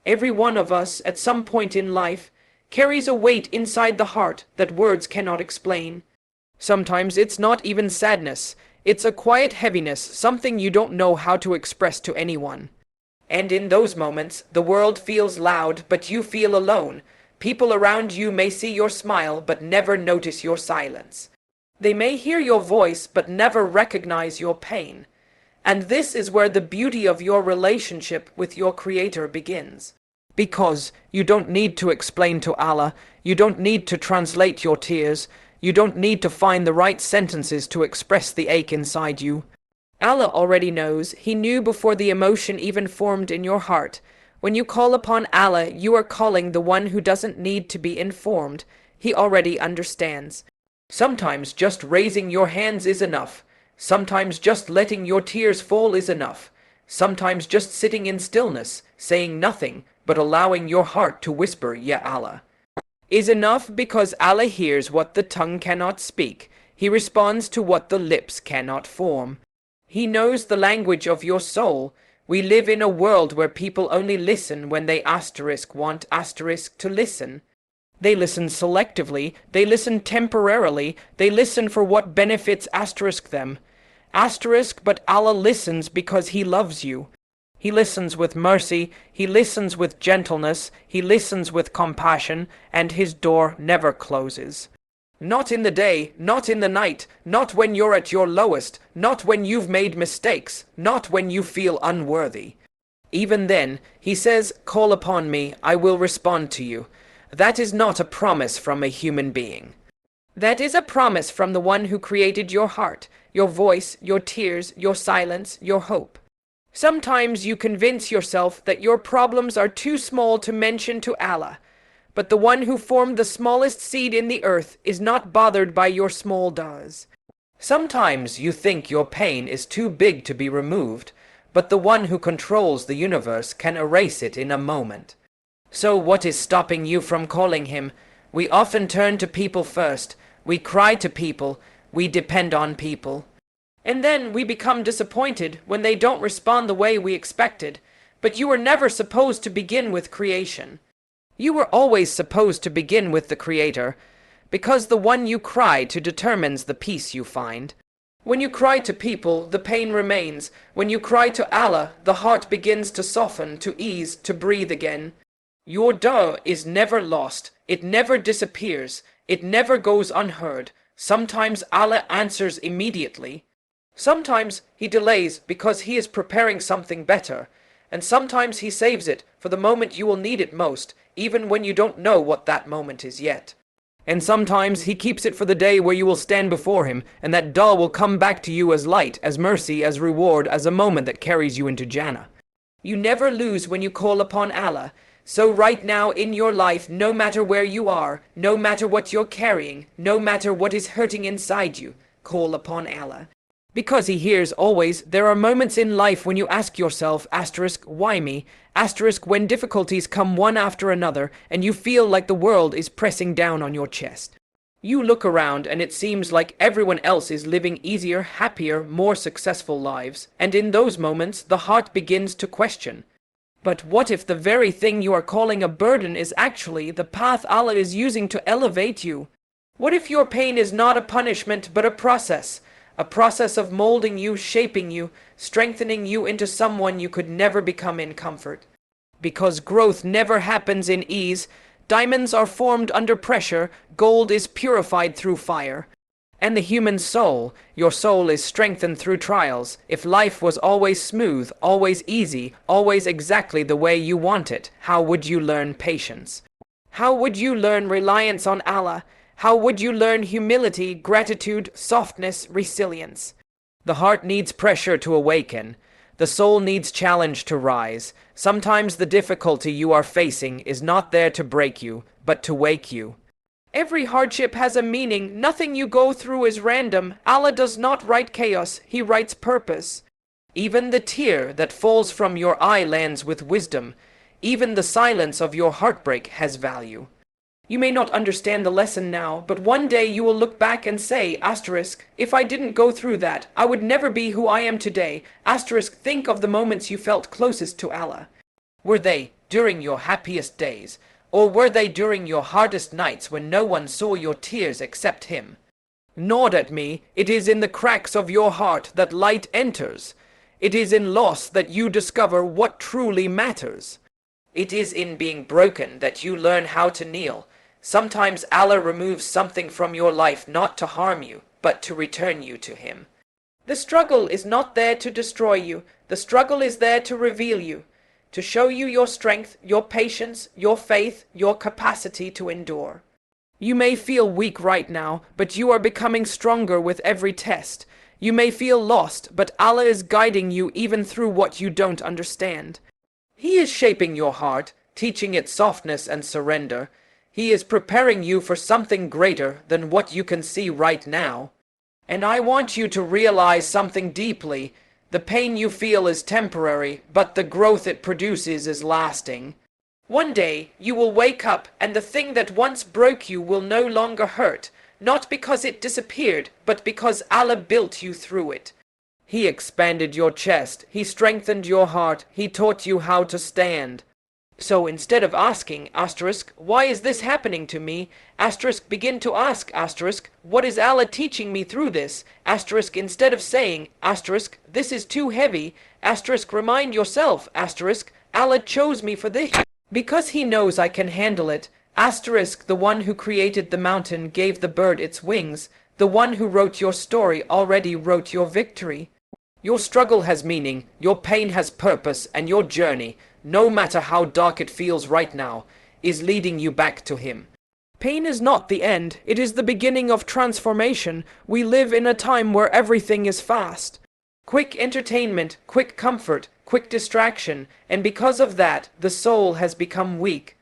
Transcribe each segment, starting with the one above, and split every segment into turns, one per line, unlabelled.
Every one of us, at some point in life, carries a weight inside the heart that words cannot explain. Sometimes it's not even sadness, it's a quiet heaviness, something you don't know how to express to anyone. And in those moments, the world feels loud, but you feel alone. People around you may see your smile, but never notice your silence. They may hear your voice, but never recognize your pain. And this is where the beauty of your relationship with your Creator begins. Because you don't need to explain to Allah, you don't need to translate your tears, you don't need to find the right sentences to express the ache inside you. Allah already knows. He knew before the emotion even formed in your heart. When you call upon Allah, you are calling the one who doesn't need to be informed. He already understands. Sometimes just raising your hands is enough. Sometimes just letting your tears fall is enough. Sometimes just sitting in stillness, saying nothing, but allowing your heart to whisper, Ya Allah, is enough, because Allah hears what the tongue cannot speak. He responds to what the lips cannot form. He knows the language of your soul. We live in a world where people only listen when they want to listen. They listen selectively, they listen temporarily, they listen for what benefits them. But Allah listens because He loves you. He listens with mercy, He listens with gentleness, He listens with compassion, and His door never closes. Not in the day, not in the night, not when you're at your lowest, not when you've made mistakes, not when you feel unworthy. Even then, He says, call upon me, I will respond to you. That is not a promise from a human being. That is a promise from the one who created your heart, your voice, your tears, your silence, your hope. Sometimes you convince yourself that your problems are too small to mention to Allah, but the one who formed the smallest seed in the earth is not bothered by your small does. Sometimes you think your pain is too big to be removed, but the one who controls the universe can erase it in a moment. So what is stopping you from calling Him? We often turn to people first. We cry to people. We depend on people. And then we become disappointed when they don't respond the way we expected. But you were never supposed to begin with creation. You were always supposed to begin with the Creator, because the one you cry to determines the peace you find. When you cry to people, the pain remains. When you cry to Allah, the heart begins to soften, to ease, to breathe again. Your dua is never lost. It never disappears. It never goes unheard. Sometimes Allah answers immediately. Sometimes He delays because He is preparing something better. And sometimes He saves it for the moment you will need it most, even when you don't know what that moment is yet. And sometimes He keeps it for the day where you will stand before Him, and that dua will come back to you as light, as mercy, as reward, as a moment that carries you into Jannah. You never lose when you call upon Allah. So right now in your life, no matter where you are, no matter what you're carrying, no matter what is hurting inside you, call upon Allah. Because He hears always. There are moments in life when you ask yourself, why me? When difficulties come one after another, and you feel like the world is pressing down on your chest. You look around and it seems like everyone else is living easier, happier, more successful lives. And in those moments, the heart begins to question. But what if the very thing you are calling a burden is actually the path Allah is using to elevate you? What if your pain is not a punishment but a process of molding you, shaping you, strengthening you into someone you could never become in comfort? Because growth never happens in ease. Diamonds are formed under pressure, gold is purified through fire. And the human soul, your soul is strengthened through trials. If life was always smooth, always easy, always exactly the way you want it, how would you learn patience? How would you learn reliance on Allah? How would you learn humility, gratitude, softness, resilience? The heart needs pressure to awaken. The soul needs challenge to rise. Sometimes the difficulty you are facing is not there to break you, but to wake you. Every hardship has a meaning. Nothing you go through is random. Allah does not write chaos, He writes purpose. Even the tear that falls from your eye lands with wisdom. Even the silence of your heartbreak has value. You may not understand the lesson now, but one day you will look back and say, if I didn't go through that, I would never be who I am today. Think of the moments you felt closest to Allah. Were they during your happiest days, or were they during your hardest nights when no one saw your tears except him? Nod at me. It is in the cracks of your heart that light enters. It is in loss that you discover what truly matters. It is in being broken that you learn how to kneel. Sometimes Allah removes something from your life not to harm you, but to return you to Him. The struggle is not there to destroy you. The struggle is there to reveal you, to show you your strength, your patience, your faith, your capacity to endure. You may feel weak right now, but you are becoming stronger with every test. You may feel lost, but Allah is guiding you even through what you don't understand. He is shaping your heart, teaching it softness and surrender. He is preparing you for something greater than what you can see right now. And I want you to realize something deeply. The pain you feel is temporary, but the growth it produces is lasting. One day, you will wake up and the thing that once broke you will no longer hurt, not because it disappeared, but because Allah built you through it. He expanded your chest, He strengthened your heart, He taught you how to stand. So instead of asking, why is this happening to me? Begin to ask, what is Allah teaching me through this? Instead of saying, this is too heavy, remind yourself, Allah chose me for this. Because He knows I can handle it. The one who created the mountain gave the bird its wings. The one who wrote your story already wrote your victory. Your struggle has meaning, your pain has purpose, and your journey, no matter how dark it feels right now, is leading you back to Him. Pain is not the end, it is the beginning of transformation. We live in a time where everything is fast. Quick entertainment, quick comfort, quick distraction, and because of that, the soul has become weak.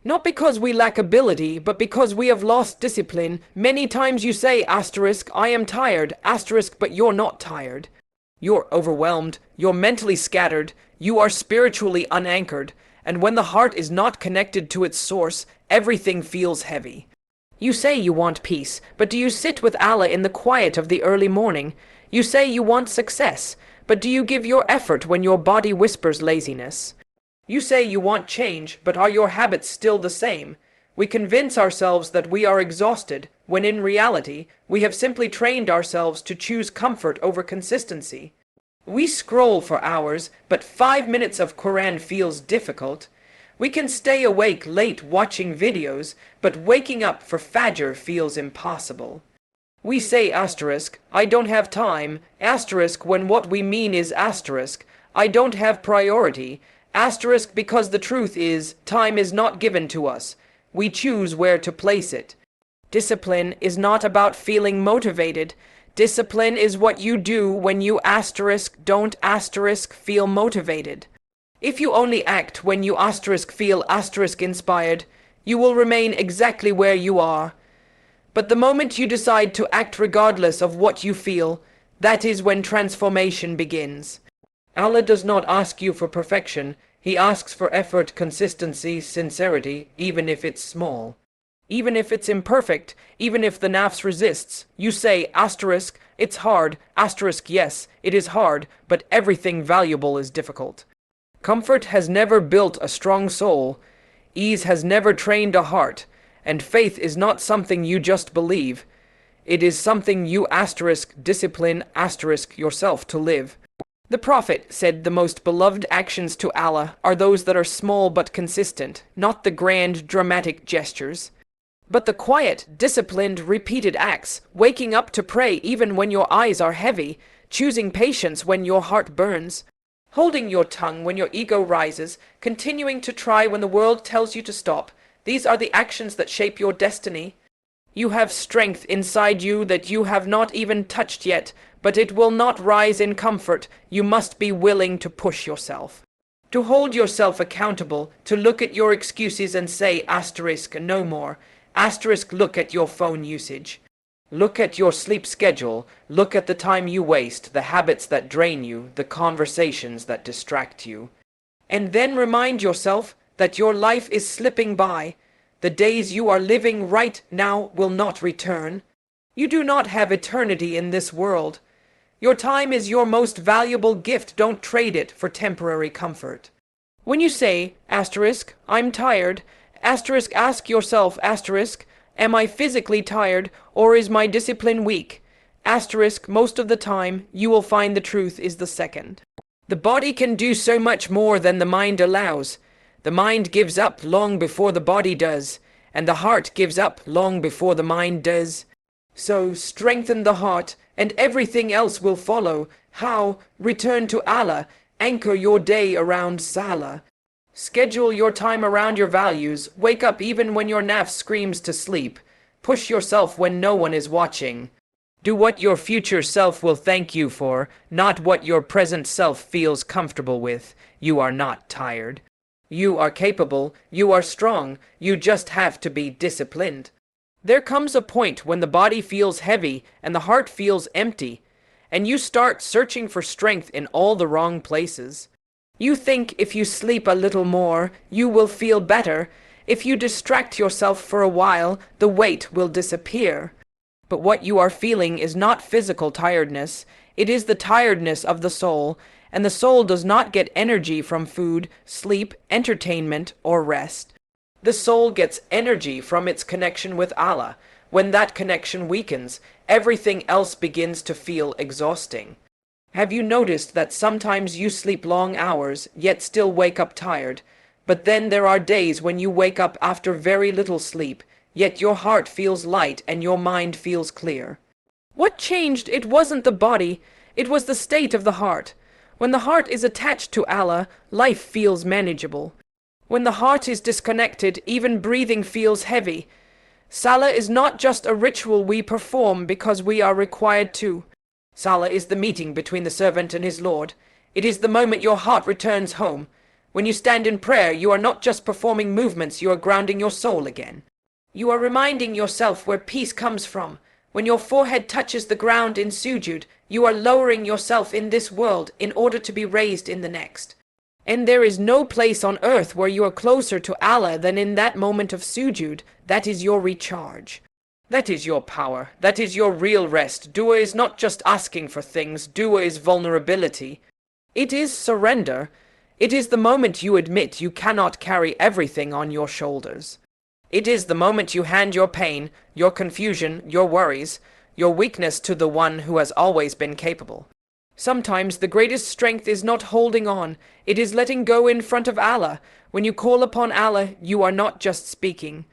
Not because we lack ability, but because we have lost discipline. Many times you say, I am tired, but you're not tired. You're overwhelmed, you're mentally scattered, you are spiritually unanchored, and when the heart is not connected to its source, everything feels heavy. You say you want peace, but do you sit with Allah in the quiet of the early morning? You say you want success, but do you give your effort when your body whispers laziness? You say you want change, but are your habits still the same? We convince ourselves that we are exhausted, when in reality, we have simply trained ourselves to choose comfort over consistency. We scroll for hours, but 5 minutes of Quran feels difficult. We can stay awake late watching videos, but waking up for Fajr feels impossible. We say I don't have time, when what we mean is I don't have priority, because the truth is, time is not given to us. We choose where to place it. Discipline is not about feeling motivated. Discipline is what you do when you don't feel motivated. If you only act when you feel inspired, you will remain exactly where you are. But the moment you decide to act regardless of what you feel, that is when transformation begins. Allah does not ask you for perfection. He asks for effort, consistency, sincerity, even if it's small. Even if it's imperfect, even if the nafs resists, you say, it's hard, yes, it is hard, but everything valuable is difficult. Comfort has never built a strong soul, ease has never trained a heart, and faith is not something you just believe. It is something you discipline yourself to live. The Prophet said the most beloved actions to Allah are those that are small but consistent, not the grand, dramatic gestures, but the quiet, disciplined, repeated acts, waking up to pray even when your eyes are heavy, choosing patience when your heart burns, holding your tongue when your ego rises, continuing to try when the world tells you to stop. These are the actions that shape your destiny. You have strength inside you that you have not even touched yet, but it will not rise in comfort. You must be willing to push yourself, to hold yourself accountable, to look at your excuses and say no more. Look at your phone usage. Look at your sleep schedule. Look at the time you waste, the habits that drain you, the conversations that distract you. And then remind yourself that your life is slipping by. The days you are living right now will not return. You do not have eternity in this world. Your time is your most valuable gift. Don't trade it for temporary comfort. When you say, asterisk, I'm tired, asterisk, ask yourself, asterisk, am I physically tired or is my discipline weak? Asterisk, most of the time, you will find the truth is the second. The body can do so much more than the mind allows. The mind gives up long before the body does, and the heart gives up long before the mind does. So strengthen the heart, and everything else will follow. How? Return to Allah. Anchor your day around Salah. Schedule your time around your values. Wake up even when your nafs screams to sleep. Push yourself when no one is watching. Do what your future self will thank you for, not what your present self feels comfortable with. You are not tired. You are capable. You are strong. You just have to be disciplined. There comes a point when the body feels heavy and the heart feels empty, and you start searching for strength in all the wrong places. You think if you sleep a little more, you will feel better. If you distract yourself for a while, the weight will disappear. But what you are feeling is not physical tiredness, it is the tiredness of the soul, and the soul does not get energy from food, sleep, entertainment, or rest. The soul gets energy from its connection with Allah. When that connection weakens, everything else begins to feel exhausting. Have you noticed that sometimes you sleep long hours, yet still wake up tired? But then there are days when you wake up after very little sleep, yet your heart feels light and your mind feels clear. What changed? It wasn't the body, it was the state of the heart. When the heart is attached to Allah, life feels manageable. When the heart is disconnected, even breathing feels heavy. Salah is not just a ritual we perform because we are required to. Salah is the meeting between the servant and his Lord. It is the moment your heart returns home. When you stand in prayer, you are not just performing movements, you are grounding your soul again. You are reminding yourself where peace comes from. When your forehead touches the ground in sujud, you are lowering yourself in this world in order to be raised in the next. And there is no place on earth where you are closer to Allah than in that moment of sujud. That is your recharge. That is your power. That is your real rest. Dua is not just asking for things. Dua is vulnerability. It is surrender. It is the moment you admit you cannot carry everything on your shoulders. It is the moment you hand your pain, your confusion, your worries, your weakness to the one who has always been capable. Sometimes the greatest strength is not holding on, it is letting go in front of Allah. When you call upon Allah, you are not just speaking.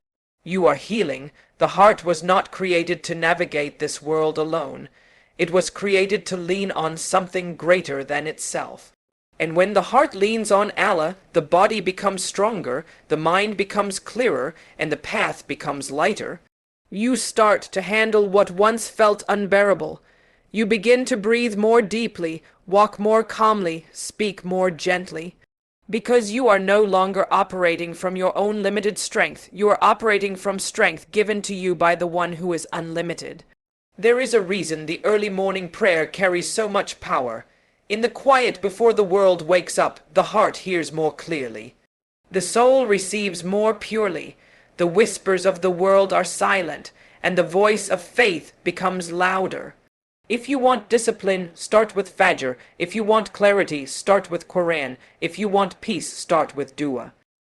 You are healing. The heart was not created to navigate this world alone. It was created to lean on something greater than itself. And when the heart leans on Allah, the body becomes stronger, the mind becomes clearer, and the path becomes lighter. You start to handle what once felt unbearable. You begin to breathe more deeply, walk more calmly, speak more gently. Because you are no longer operating from your own limited strength, you are operating from strength given to you by the one who is unlimited. There is a reason the early morning prayer carries so much power. In the quiet before the world wakes up, the heart hears more clearly. The soul receives more purely. The whispers of the world are silent, and the voice of faith becomes louder. If you want discipline, start with Fajr. If you want clarity, start with Quran. If you want peace, start with Dua.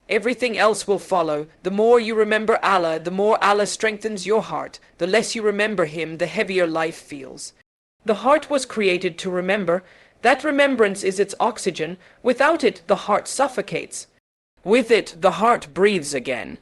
Everything else will follow. The more you remember Allah, the more Allah strengthens your heart. The less you remember Him, the heavier life feels. The heart was created to remember. That remembrance is its oxygen. Without it, the heart suffocates. With it, the heart breathes again.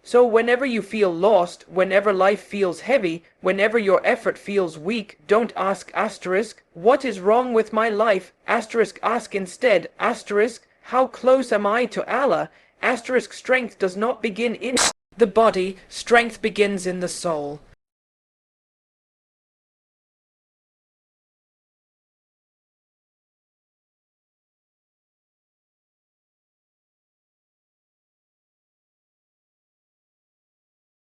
So whenever you feel lost, whenever life feels heavy, whenever your effort feels weak, don't ask asterisk, what is wrong with my life? Asterisk, ask instead, asterisk, how close am I to Allah? Asterisk, strength does not begin in the body, strength begins in the soul.